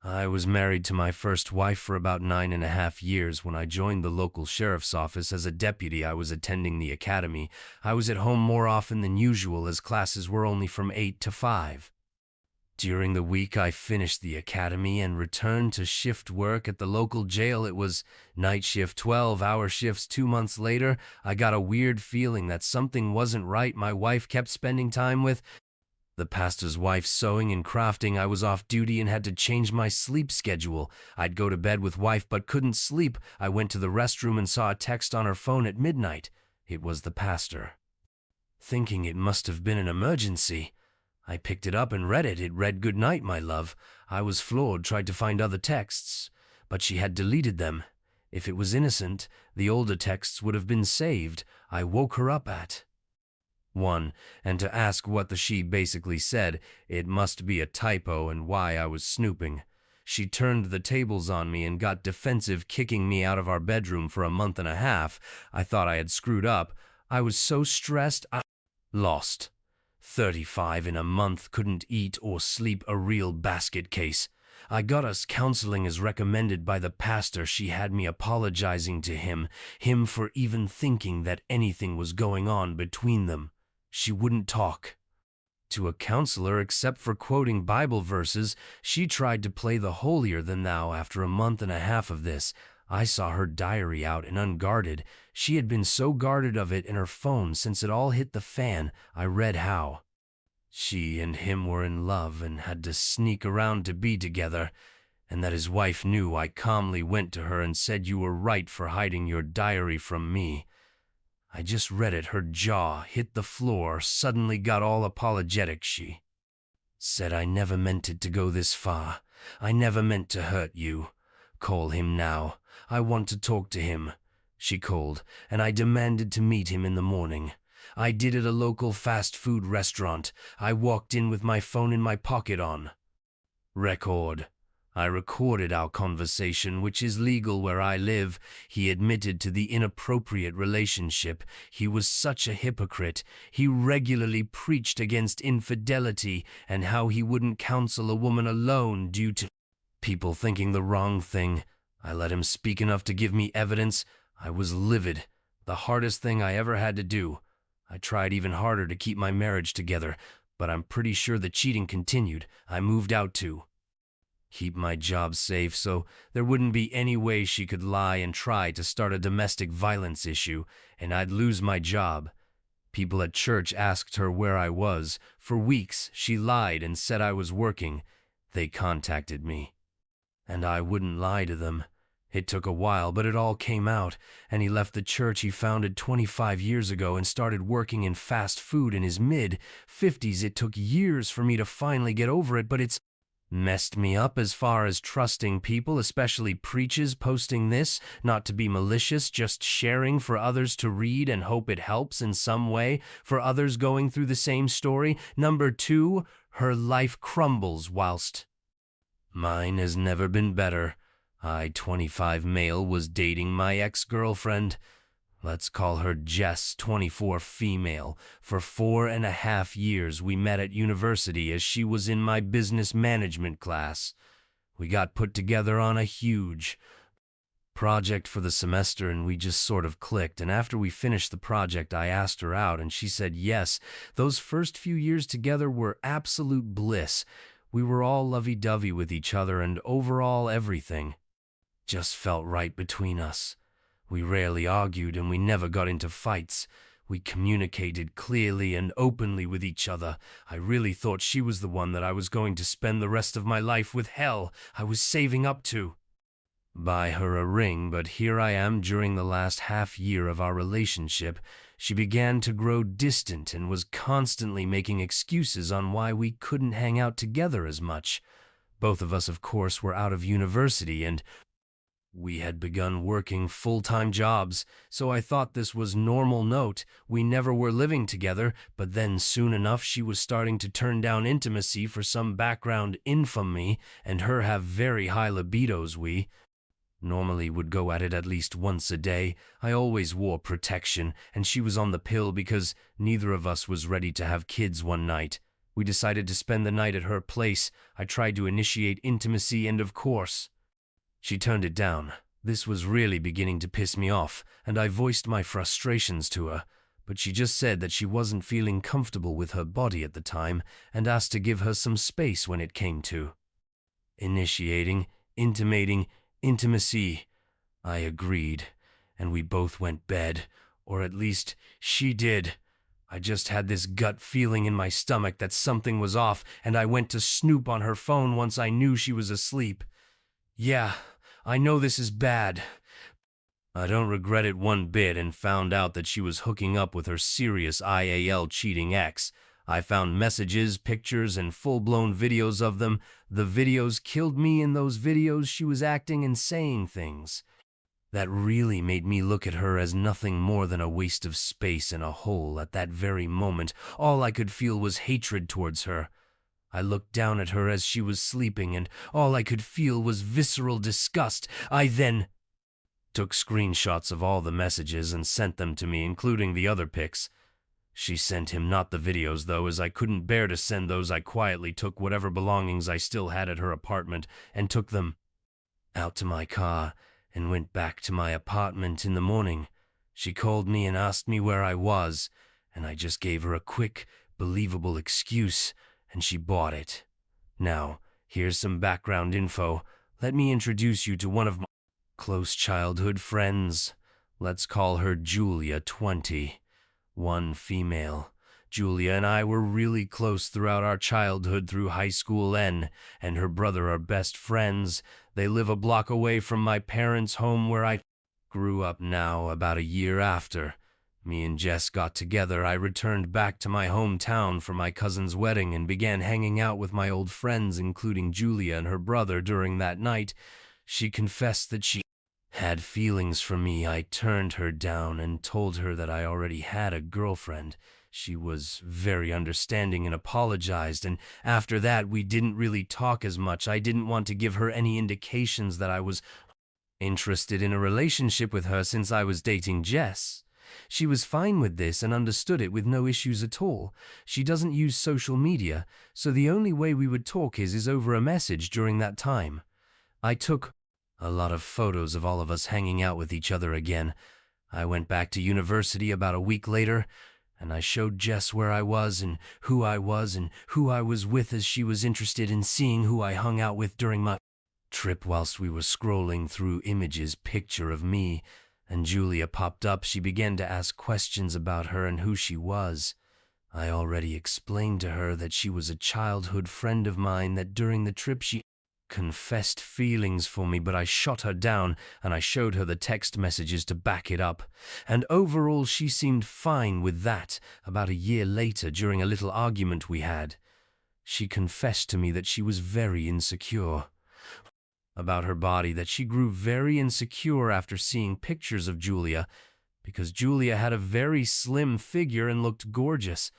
I was married to my first wife for about 9.5 years. When I joined the local sheriff's office as a deputy, I was attending the academy. I was at home more often than usual as classes were only from 8 to 5. During the week, I finished the academy and returned to shift work at the local jail. It was night shift, 12-hour shifts. 2 months later, I got a weird feeling that something wasn't right. My wife kept spending time with the pastor's wife, sewing and crafting. I was off duty and had to change my sleep schedule. I'd go to bed with wife but couldn't sleep. I went to the restroom and saw a text on her phone at midnight. It was the pastor. Thinking it must have been an emergency, I picked it up and read it. It read, "Good night, my love." I was floored, tried to find other texts, but she had deleted them. If it was innocent, the older texts would have been saved. I woke her up at 1, and to ask what she basically said. It must be a typo and why I was snooping. She turned the tables on me and got defensive, kicking me out of our bedroom for a month and a half. I thought I had screwed up. I was so stressed. I lost 35 in a month, couldn't eat or sleep, a real basket case. I got us counseling as recommended by the pastor. She had me apologizing to him for even thinking that anything was going on between them. She wouldn't talk to a counselor except for quoting Bible verses. She tried to play the holier-than-thou. After a month and a half of this, I saw her diary out and unguarded. She had been so guarded of it in her phone since it all hit the fan. I read how she and him were in love and had to sneak around to be together, and that his wife knew. I calmly went to her and said, "You were right for hiding your diary from me." I just read it. Her jaw hit the floor, suddenly got all apologetic. She said, "I never meant it to go this far. I never meant to hurt you. Call him now. I want to talk to him." She called, and I demanded to meet him in the morning. I did at a local fast food restaurant. I walked in with my phone in my pocket on record. I recorded our conversation, which is legal where I live. He admitted to the inappropriate relationship. He was such a hypocrite. He regularly preached against infidelity and how he wouldn't counsel a woman alone due to people thinking the wrong thing. I let him speak enough to give me evidence. I was livid. The hardest thing I ever had to do. I tried even harder to keep my marriage together, but I'm pretty sure the cheating continued. I moved out to keep my job safe so there wouldn't be any way she could lie and try to start a domestic violence issue, and I'd lose my job. People at church asked her where I was. For weeks, she lied and said I was working. They contacted me, and I wouldn't lie to them. It took a while, but it all came out, and he left the church he founded 25 years ago and started working in fast food in his mid-50s. It took years for me to finally get over it, but it's messed me up as far as trusting people, especially preachers, posting this, not to be malicious, just sharing for others to read and hope it helps in some way for others going through the same story. Number 2, her life crumbles whilst mine has never been better. I, 25 male, was dating my ex-girlfriend. Let's call her Jess, 24 female. For 4.5 years, we met at university as she was in my business management class. We got put together on a huge project for the semester, and we just sort of clicked. And after we finished the project, I asked her out, and she said yes. Those first few years together were absolute bliss. We were all lovey-dovey with each other, and overall everything just felt right between us. We rarely argued, and we never got into fights. We communicated clearly and openly with each other. I really thought she was the one that I was going to spend the rest of my life with. Hell, I was saving up to buy her a ring, but here I am during the last half year of our relationship. She began to grow distant and was constantly making excuses on why we couldn't hang out together as much. Both of us, of course, were out of university, and we had begun working full-time jobs, so I thought this was normal. Note, we never were living together, but then soon enough she was starting to turn down intimacy for some background infamy, and her have very high libidos. We normally would go at it at least once a day. I always wore protection, and she was on the pill because neither of us was ready to have kids one night. We decided to spend the night at her place. I tried to initiate intimacy, and of course, she turned it down. This was really beginning to piss me off, and I voiced my frustrations to her, but she just said that she wasn't feeling comfortable with her body at the time and asked to give her some space when it came to initiating, intimating, intimacy. I agreed, and we both went bed, or at least she did. I just had this gut feeling in my stomach that something was off, and I went to snoop on her phone once I knew she was asleep. Yeah, I know this is bad. I don't regret it one bit, and found out that she was hooking up with her serious IAL cheating ex. I found messages, pictures, and full-blown videos of them. The videos killed me. In those videos, she was acting and saying things that really made me look at her as nothing more than a waste of space in a hole. At that very moment, all I could feel was hatred towards her. I looked down at her as she was sleeping, and all I could feel was visceral disgust. I then took screenshots of all the messages and sent them to me, including the other pics. She sent him not the videos, though, as I couldn't bear to send those. I quietly took whatever belongings I still had at her apartment and took them out to my car and went back to my apartment. In the morning, she called me and asked me where I was, and I just gave her a quick, believable excuse, and she bought it. Now, here's some background info. Let me introduce you to one of my close childhood friends. Let's call her Julia, 20. One female. Julia and I were really close throughout our childhood through high school. And her brother are best friends. They live a block away from my parents' home where I grew up. Now, about a year after me and Jess got together, I returned back to my hometown for my cousin's wedding and began hanging out with my old friends, including Julia and her brother. During that night, she confessed that she had feelings for me. I turned her down and told her that I already had a girlfriend. She was very understanding and apologized, and after that we didn't really talk as much. I didn't want to give her any indications that I was interested in a relationship with her since I was dating Jess. She was fine with this and understood it with no issues at all. She doesn't use social media, so the only way we would talk is over a message during that time. I took a lot of photos of all of us hanging out with each other again. I went back to university about a week later, and I showed Jess where I was and who I was with, as she was interested in seeing who I hung out with during my trip. Whilst we were scrolling through images, picture of me and Julia popped up. She began to ask questions about her and who she was. I already explained to her that she was a childhood friend of mine, that during the trip she confessed feelings for me, but I shot her down, and I showed her the text messages to back it up. And overall, she seemed fine with that. About a year later, during a little argument we had, she confessed to me that she was very insecure about her body, that she grew very insecure after seeing pictures of Julia, because Julia had a very slim figure and looked gorgeous.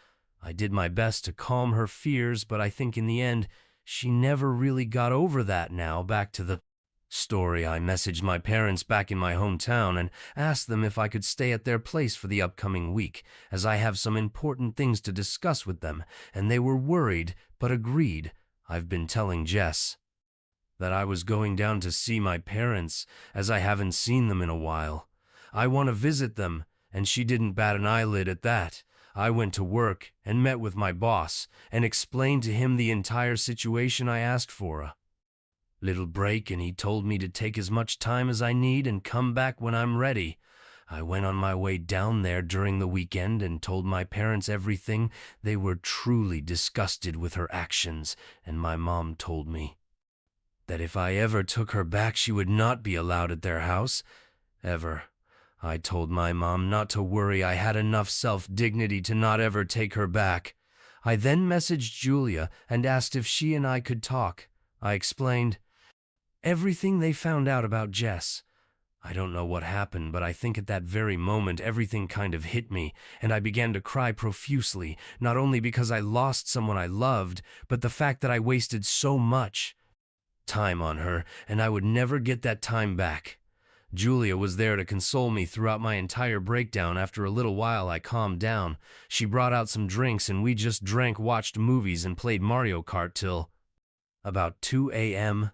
I did my best to calm her fears, but I think in the end, she never really got over that. Now, back to the story. I messaged my parents back in my hometown and asked them if I could stay at their place for the upcoming week, as I have some important things to discuss with them, and they were worried, but agreed. I've been telling Jess that I was going down to see my parents, as I haven't seen them in a while. I want to visit them, and she didn't bat an eyelid at that. I went to work and met with my boss and explained to him the entire situation. I asked for a little break, and he told me to take as much time as I need and come back when I'm ready. I went on my way down there during the weekend and told my parents everything. They were truly disgusted with her actions, and my mom told me that if I ever took her back, she would not be allowed at their house, ever. I told my mom not to worry. I had enough self-dignity to not ever take her back. I then messaged Julia and asked if she and I could talk. I explained everything they found out about Jess. I don't know what happened, but I think at that very moment everything kind of hit me, and I began to cry profusely, not only because I lost someone I loved, but the fact that I wasted so much time on her, and I would never get that time back. Julia was there to console me throughout my entire breakdown. After a little while, I calmed down. She brought out some drinks and we just drank, watched movies, and played Mario Kart till about 2 a.m.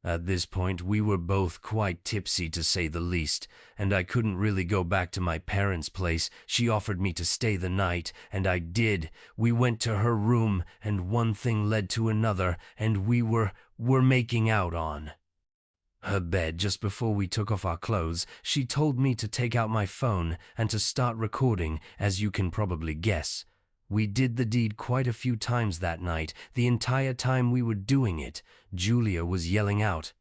At this point, we were both quite tipsy, to say the least, and I couldn't really go back to my parents' place. She offered me to stay the night, and I did. We went to her room, and one thing led to another, and we were making out on her bed. Just before we took off our clothes, she told me to take out my phone and to start recording, as you can probably guess. We did the deed quite a few times that night. The entire time we were doing it, Julia was yelling out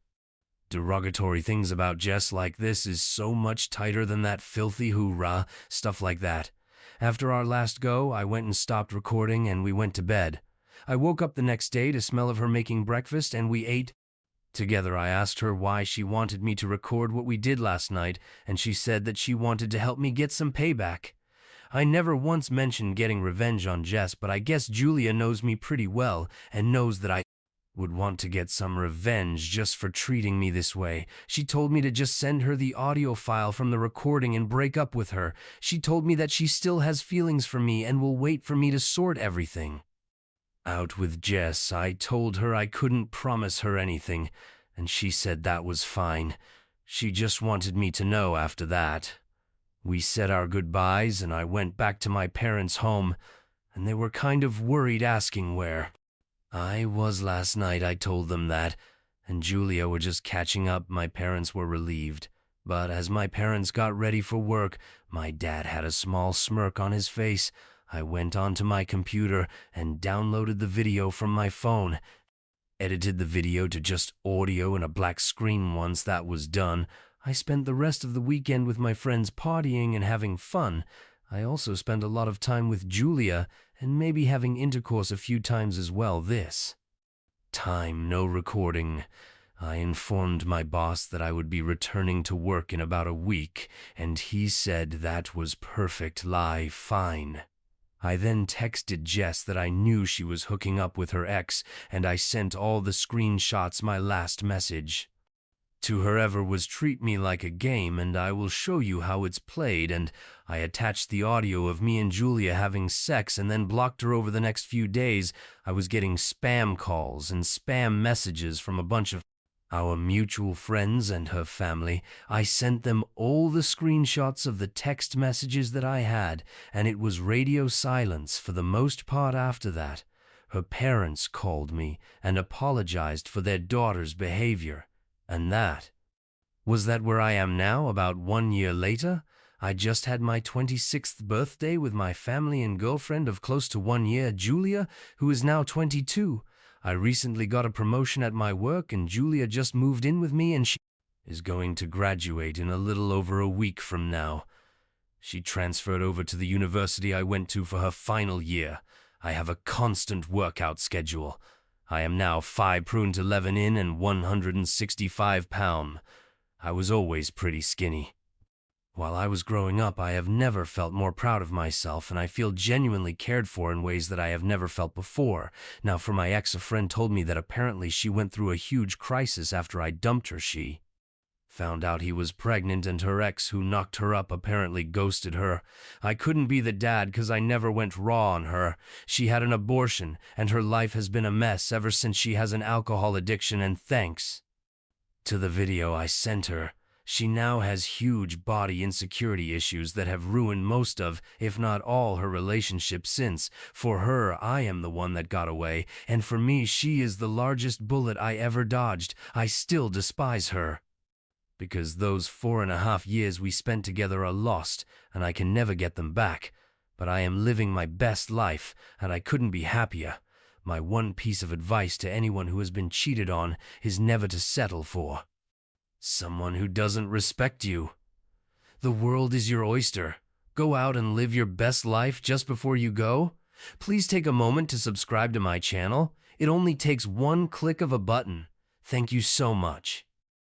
derogatory things about Jess, like "this is so much tighter than that filthy hoorah," stuff like that. After our last go, I went and stopped recording and we went to bed. I woke up the next day to smell of her making breakfast and we ate together. I asked her why she wanted me to record what we did last night, and she said that she wanted to help me get some payback. I never once mentioned getting revenge on Jess, but I guess Julia knows me pretty well and knows that I would want to get some revenge just for treating me this way. She told me to just send her the audio file from the recording and break up with her. She told me that she still has feelings for me and will wait for me to sort everything out with Jess. I told her I couldn't promise her anything, and she said that was fine. She just wanted me to know after that. We said our goodbyes and I went back to my parents' home, and they were kind of worried, asking where I was last night. I told them that, and Julia were just catching up. My parents were relieved. But as my parents got ready for work, my dad had a small smirk on his face. I went onto my computer and downloaded the video from my phone. Edited the video to just audio and a black screen. Once that was done, I spent the rest of the weekend with my friends partying and having fun. I also spent a lot of time with Julia and maybe having intercourse a few times as well. This time, no recording. I informed my boss that I would be returning to work in about a week, and he said that was perfect. Lie, fine. I then texted Jess that I knew she was hooking up with her ex, and I sent all the screenshots. My last message to her ever was "treat me like a game and I will show you how it's played," and I attached the audio of me and Julia having sex and then blocked her. Over the next few days, I was getting spam calls and spam messages from a bunch of our mutual friends and her family. I sent them all the screenshots of the text messages that I had, and it was radio silence for the most part after that. Her parents called me and apologized for their daughter's behavior. And that was that where I am now, about 1 year later. I just had my 26th birthday with my family and girlfriend of close to 1 year, Julia, who is now 22. I recently got a promotion at my work, and Julia just moved in with me, and she is going to graduate in a little over a week from now. She transferred over to the university I went to for her final year. I have a constant workout schedule. I am now 5'11" in and 165 pounds. I was always pretty skinny. While I was growing up, I have never felt more proud of myself, and I feel genuinely cared for in ways that I have never felt before. Now, for my ex, a friend told me that apparently she went through a huge crisis after I dumped her. She found out he was pregnant, and her ex, who knocked her up, apparently ghosted her. I couldn't be the dad because I never went raw on her. She had an abortion, and her life has been a mess ever since. She has an alcohol addiction, and thanks to the video I sent her, she now has huge body insecurity issues that have ruined most of, if not all, her relationships since. For her, I am the one that got away, and for me, she is the largest bullet I ever dodged. I still despise her, because those 4.5 years we spent together are lost, and I can never get them back. But I am living my best life, and I couldn't be happier. My one piece of advice to anyone who has been cheated on is never to settle for someone who doesn't respect you. The world is your oyster. Go out and live your best life. Just before you go, please take a moment to subscribe to my channel. It only takes one click of a button. Thank you so much.